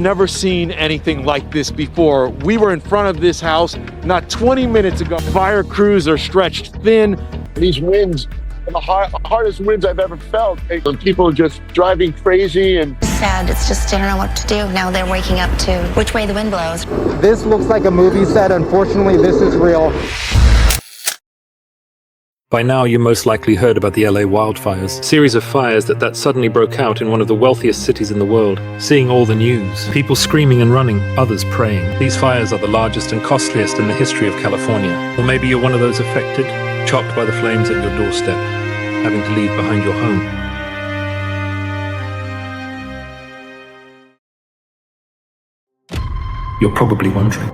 Never seen anything like this before. We were in front of this house not 20 minutes ago. Fire crews are stretched thin. These winds are the hardest winds I've ever felt. And people are just driving crazy and sad. It's just, I don't know what to do. Now they're waking up to which way the wind blows. This looks like a movie set. Unfortunately, this is real. By now, you most likely heard about the LA wildfires, a series of fires that suddenly broke out in one of the wealthiest cities in the world. Seeing all the news, people screaming and running, others praying. These fires are the largest and costliest in the history of California. Or maybe you're one of those affected, chopped by the flames at your doorstep, having to leave behind your home. You're probably wondering,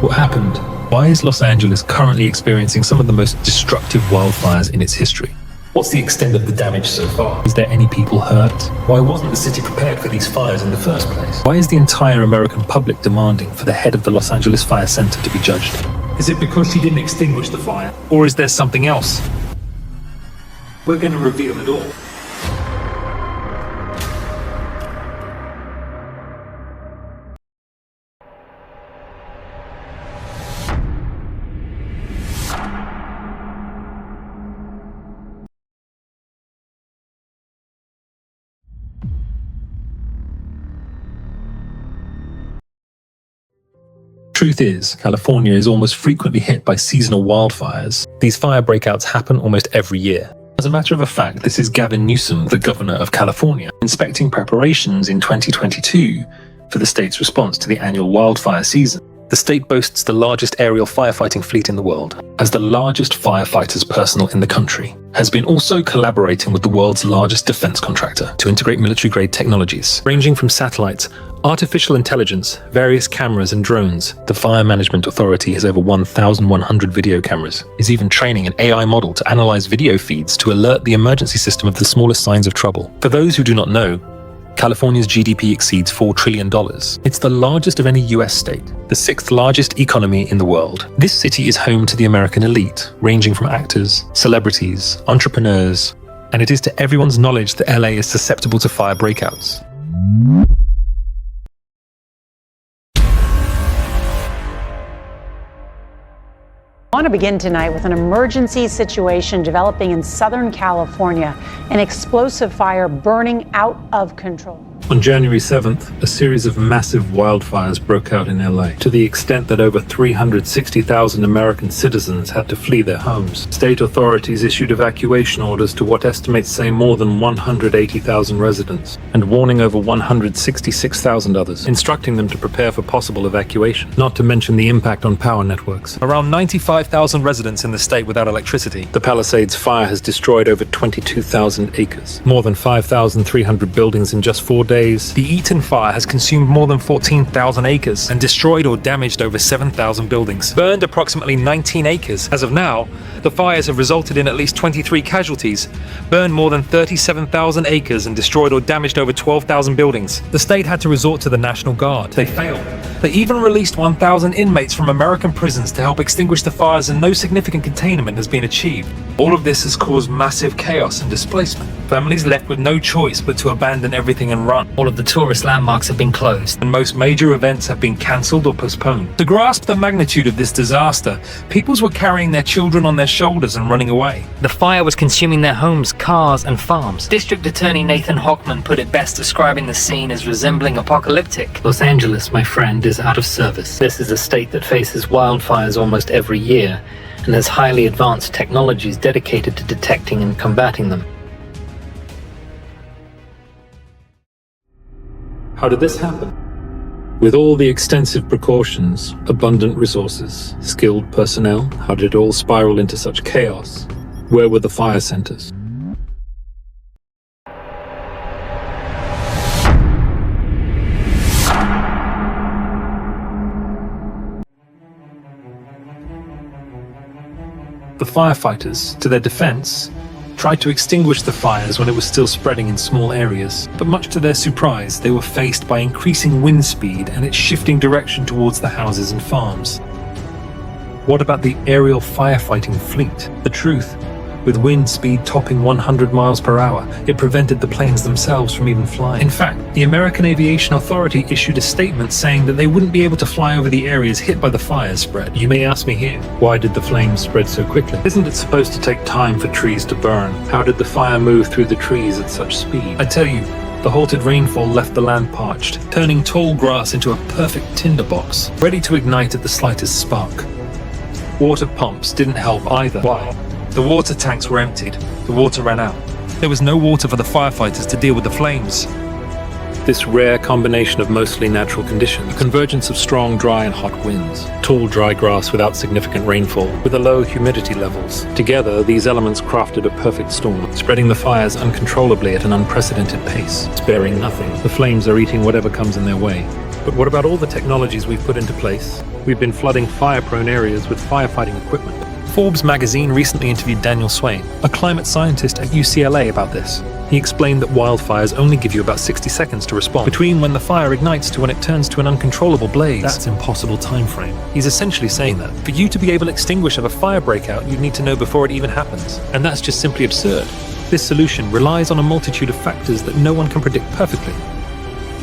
what happened? Why is Los Angeles currently experiencing some of the most destructive wildfires in its history? What's the extent of the damage so far? Is there any people hurt? Why wasn't the city prepared for these fires in the first place? Why is the entire American public demanding for the head of the Los Angeles Fire Center to be judged? Is it because she didn't extinguish the fire? Or is there something else? We're going to reveal it all. Truth is, California is almost frequently hit by seasonal wildfires. These fire breakouts happen almost every year. As a matter of fact, this is Gavin Newsom, the governor of California, inspecting preparations in 2022 for the state's response to the annual wildfire season. The state boasts the largest aerial firefighting fleet in the world, as the largest firefighters' personnel in the country, has been also collaborating with the world's largest defense contractor to integrate military-grade technologies, ranging from satellites, artificial intelligence, various cameras and drones. The Fire Management Authority has over 1,100 video cameras, is even training an AI model to analyze video feeds to alert the emergency system of the smallest signs of trouble. For those who do not know, California's GDP exceeds $4 trillion. It's the largest of any US state, the 6th largest economy in the world. This city is home to the American elite, ranging from actors, celebrities, entrepreneurs, and it is to everyone's knowledge that LA is susceptible to fire breakouts. I want to begin tonight with an emergency situation developing in Southern California, an explosive fire burning out of control. On January 7th, a series of massive wildfires broke out in LA, to the extent that over 360,000 American citizens had to flee their homes. State authorities issued evacuation orders to what estimates say more than 180,000 residents, and warning over 166,000 others, instructing them to prepare for possible evacuation, not to mention the impact on power networks. Around 95,000 residents in the state without electricity. The Palisades fire has destroyed over 22,000 acres, more than 5,300 buildings in just 4 days. The Eaton fire has consumed more than 14,000 acres and destroyed or damaged over 7,000 buildings, burned approximately 19 acres. As of now, the fires have resulted in at least 23 casualties, burned more than 37,000 acres and destroyed or damaged over 12,000 buildings. The state had to resort to the National Guard. They failed. They even released 1,000 inmates from American prisons to help extinguish the fires, and no significant containment has been achieved. All of this has caused massive chaos and displacement. Families left with no choice but to abandon everything and run. All of the tourist landmarks have been closed, and most major events have been cancelled or postponed. To grasp the magnitude of this disaster, peoples were carrying their children on their shoulders and running away. The fire was consuming their homes, cars, and farms. District Attorney Nathan Hochman put it best, describing the scene as resembling apocalyptic. Los Angeles, my friend, is out of service. This is a state that faces wildfires almost every year, and has highly advanced technologies dedicated to detecting and combating them. How did this happen? With all the extensive precautions, abundant resources, skilled personnel, how did it all spiral into such chaos? Where were the fire centers? The firefighters, to their defense, tried to extinguish the fires when it was still spreading in small areas, but much to their surprise, they were faced by increasing wind speed and its shifting direction towards the houses and farms. What about the aerial firefighting fleet? The truth with wind speed topping 100 miles per hour. It prevented the planes themselves from even flying. In fact, the American Aviation Authority issued a statement saying that they wouldn't be able to fly over the areas hit by the fire spread. You may ask me here, why did the flames spread so quickly? Isn't it supposed to take time for trees to burn? How did the fire move through the trees at such speed? I tell you, the halted rainfall left the land parched, turning tall grass into a perfect tinderbox, ready to ignite at the slightest spark. Water pumps didn't help either. Why? The water tanks were emptied. The water ran out. There was no water for the firefighters to deal with the flames. This rare combination of mostly natural conditions, a convergence of strong, dry and hot winds, tall, dry grass without significant rainfall, with the low humidity levels. Together, these elements crafted a perfect storm, spreading the fires uncontrollably at an unprecedented pace, sparing nothing. The flames are eating whatever comes in their way. But what about all the technologies we've put into place? We've been flooding fire-prone areas with firefighting equipment. Forbes magazine recently interviewed Daniel Swain, a climate scientist at UCLA, about this. He explained that wildfires only give you about 60 seconds to respond, between when the fire ignites to when it turns to an uncontrollable blaze. That's an impossible time frame. He's essentially saying that for you to be able to extinguish a fire breakout, you'd need to know before it even happens. And that's just simply absurd. This solution relies on a multitude of factors that no one can predict perfectly.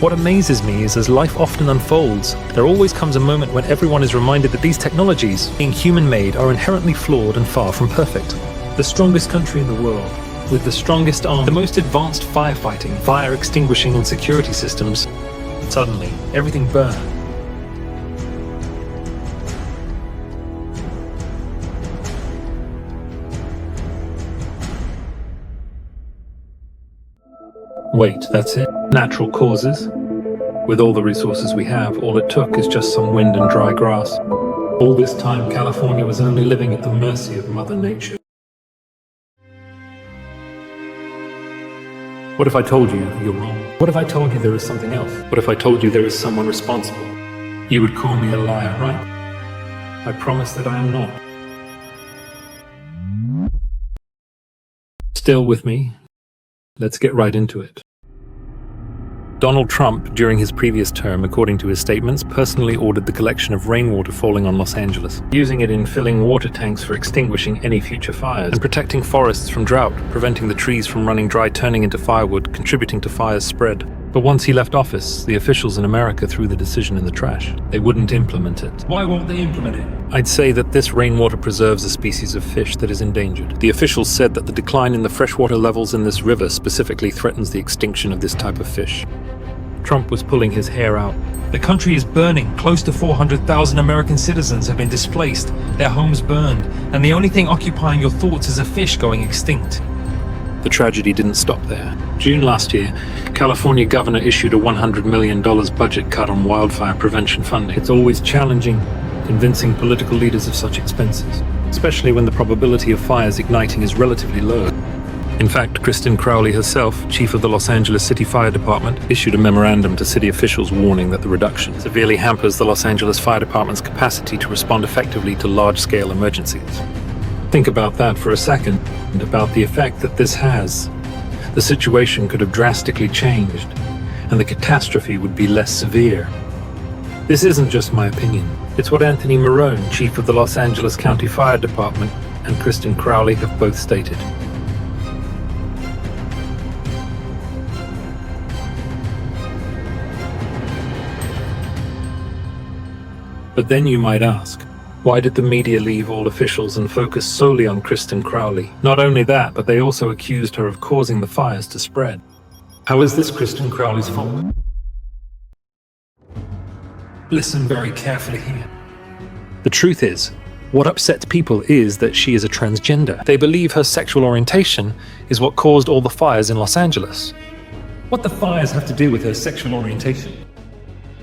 What amazes me is as life often unfolds, there always comes a moment when everyone is reminded that these technologies, being human-made, are inherently flawed and far from perfect. The strongest country in the world, with the strongest army, the most advanced firefighting, fire extinguishing and security systems, suddenly, everything burned. Wait, that's it? Natural causes? With all the resources we have, all it took is just some wind and dry grass. All this time, California was only living at the mercy of Mother Nature. What if I told you you're wrong? What if I told you there is something else? What if I told you there is someone responsible? You would call me a liar, right? I promise that I am not. Still with me? Let's get right into it. Donald Trump, during his previous term, according to his statements, personally ordered the collection of rainwater falling on Los Angeles, using it in filling water tanks for extinguishing any future fires, and protecting forests from drought, preventing the trees from running dry, turning into firewood, contributing to fires spread. But once he left office, the officials in America threw the decision in the trash. They wouldn't implement it. Why won't they implement it? I'd say that this rainwater preserves a species of fish that is endangered. The officials said that the decline in the freshwater levels in this river specifically threatens the extinction of this type of fish. Trump was pulling his hair out. The country is burning. Close to 400,000 American citizens have been displaced, their homes burned, and the only thing occupying your thoughts is a fish going extinct. The tragedy didn't stop there. June last year, California governor issued a $100 million budget cut on wildfire prevention funding. It's always challenging convincing political leaders of such expenses, especially when the probability of fires igniting is relatively low. In fact, Kristen Crowley herself, chief of the Los Angeles City Fire Department, issued a memorandum to city officials warning that the reduction severely hampers the Los Angeles Fire Department's capacity to respond effectively to large-scale emergencies. Think about that for a second, and about the effect that this has. The situation could have drastically changed, and the catastrophe would be less severe. This isn't just my opinion. It's what Anthony Marone, chief of the Los Angeles County Fire Department, and Kristen Crowley have both stated. But then you might ask, why did the media leave all officials and focus solely on Kristen Crowley? Not only that, but they also accused her of causing the fires to spread. How is this Kristen Crowley's fault? Listen very carefully here. The truth is, what upsets people is that she is a transgender. They believe her sexual orientation is what caused all the fires in Los Angeles. What the fires have to do with her sexual orientation?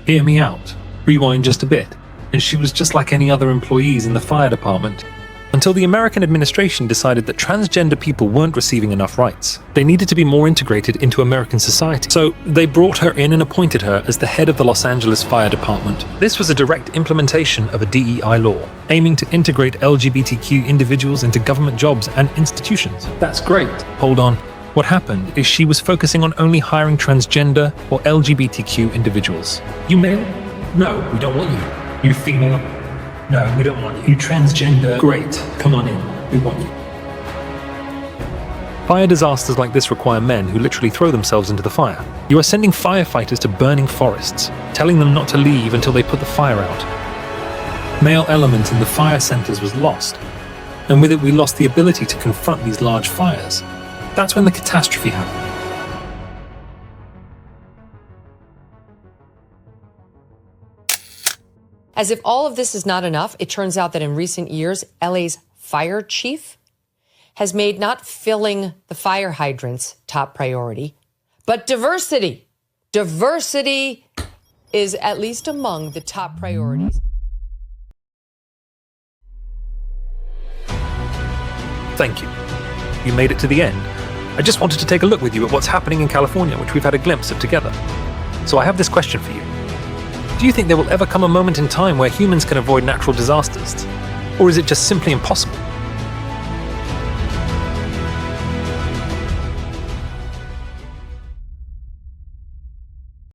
Hear me out. Rewind just a bit. And she was just like any other employees in the fire department. Until the American administration decided that transgender people weren't receiving enough rights. They needed to be more integrated into American society. So they brought her in and appointed her as the head of the Los Angeles Fire Department. This was a direct implementation of a DEI law, aiming to integrate LGBTQ individuals into government jobs and institutions. That's great. Hold on. What happened is she was focusing on only hiring transgender or LGBTQ individuals. You male? No, we don't want you. You female? No, we don't want you. You transgender? Great, come on in, we want you. Fire disasters like this require men who literally throw themselves into the fire. You are sending firefighters to burning forests, telling them not to leave until they put the fire out. Male element in the fire centers was lost, and with it we lost the ability to confront these large fires. That's when the catastrophe happened. As if all of this is not enough, it turns out that in recent years, LA's fire chief has made not filling the fire hydrants top priority, but diversity. Diversity is at least among the top priorities. Thank you. You made it to the end. I just wanted to take a look with you at what's happening in California, which we've had a glimpse of together. So I have this question for you. Do you think there will ever come a moment in time where humans can avoid natural disasters? Or is it just simply impossible?